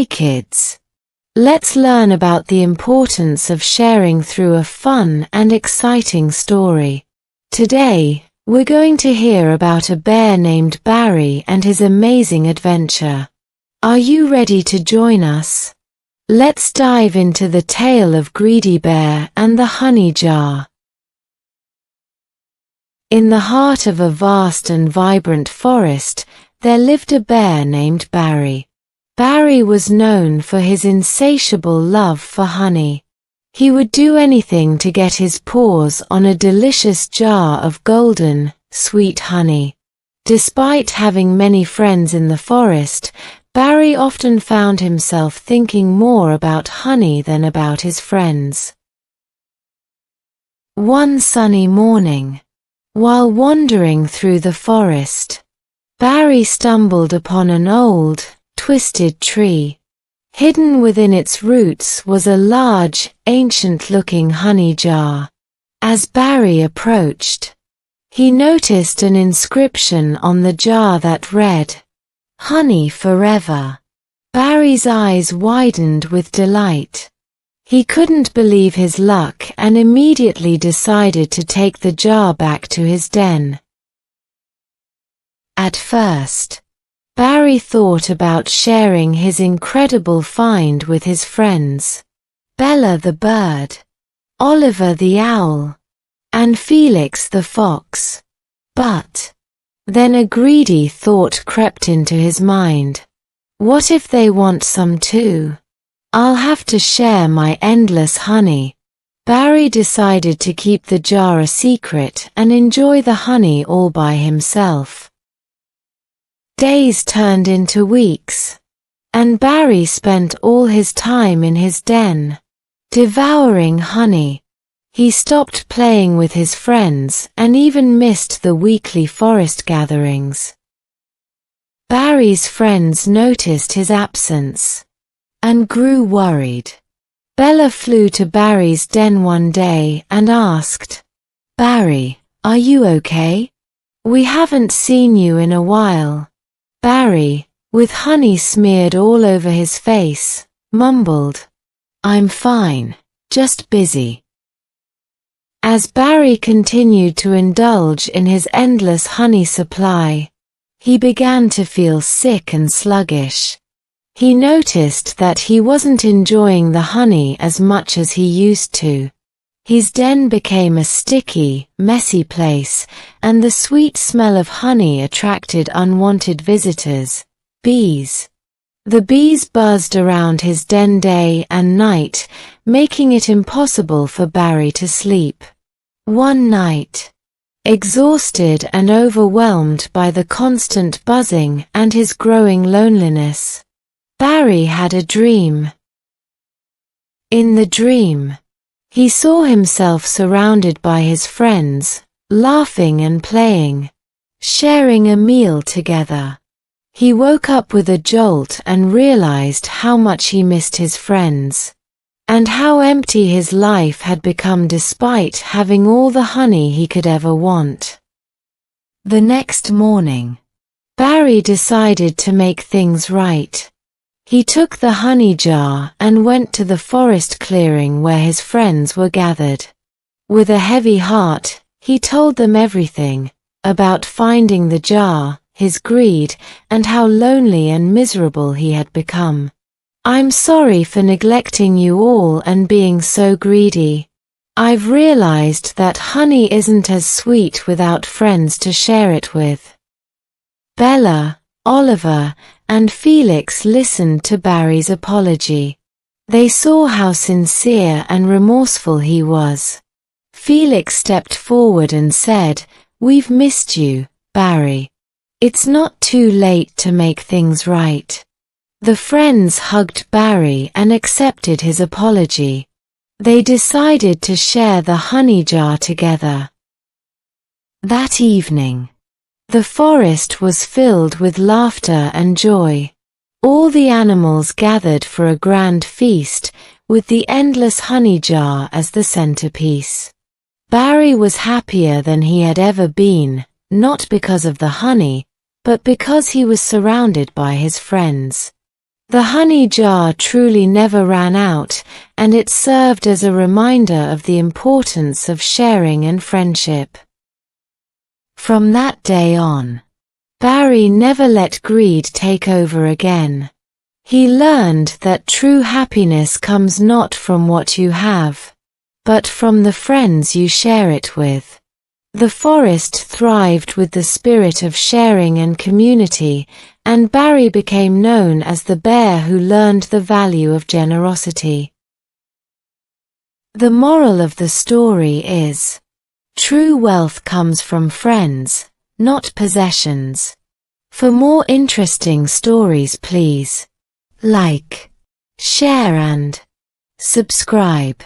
Hi kids! Let's learn about the importance of sharing through a fun and exciting story. Today, we're going to hear about a bear named Barry and his amazing adventure. Are you ready to join us? Let's dive into the tale of Greedy Bear and the Honey Jar. In the heart of a vast and vibrant forest, there lived a bear named Barry. Barry was known for his insatiable love for honey. He would do anything to get his paws on a delicious jar of golden, sweet honey. Despite having many friends in the forest, Barry often found himself thinking more about honey than about his friends. One sunny morning, while wandering through the forest, Barry stumbled upon an old, twisted tree. Hidden within its roots was a large, ancient-looking honey jar. As Barry approached, he noticed an inscription on the jar that read, "Honey forever." Barry's eyes widened with delight. He couldn't believe his luck and immediately decided to take the jar back to his den. At first, Barry thought about sharing his incredible find with his friends, Bella the bird, Oliver the owl, and Felix the fox. But then a greedy thought crept into his mind. What if they want some too? I'll have to share my endless honey. Barry decided to keep the jar a secret and enjoy the honey all by himself. Days turned into weeks, and Barry spent all his time in his den, devouring honey. He stopped playing with his friends and even missed the weekly forest gatherings. Barry's friends noticed his absence and grew worried. Bella flew to Barry's den one day and asked, "Barry, are you okay? We haven't seen you in a while." Barry, with honey smeared all over his face, mumbled, "I'm fine, just busy." As Barry continued to indulge in his endless honey supply, he began to feel sick and sluggish. He noticed that he wasn't enjoying the honey as much as he used to. His den became a sticky, messy place, and the sweet smell of honey attracted unwanted visitors, bees. The bees buzzed around his den day and night, making it impossible for Barry to sleep. One night, exhausted and overwhelmed by the constant buzzing and his growing loneliness, Barry had a dream. In the dream, he saw himself surrounded by his friends, laughing and playing, sharing a meal together. He woke up with a jolt and realized how much he missed his friends, and how empty his life had become despite having all the honey he could ever want. The next morning, Barry decided to make things right. He took the honey jar and went to the forest clearing where his friends were gathered. With a heavy heart, he told them everything, about finding the jar, his greed, and how lonely and miserable he had become. "I'm sorry for neglecting you all and being so greedy. I've realized that honey isn't as sweet without friends to share it with." Bella, Oliver, and Felix listened to Barry's apology. They saw how sincere and remorseful he was. Felix stepped forward and said, "We've missed you, Barry. It's not too late to make things right." The friends hugged Barry and accepted his apology. They decided to share the honey jar together. That evening, the forest was filled with laughter and joy. All the animals gathered for a grand feast, with the endless honey jar as the centerpiece. Barry was happier than he had ever been, not because of the honey, but because he was surrounded by his friends. The honey jar truly never ran out, and it served as a reminder of the importance of sharing and friendship. From that day on, Barry never let greed take over again. He learned that true happiness comes not from what you have, but from the friends you share it with. The forest thrived with the spirit of sharing and community, and Barry became known as the bear who learned the value of generosity. The moral of the story is, true wealth comes from friends, not possessions. For more interesting stories, please like, share and subscribe.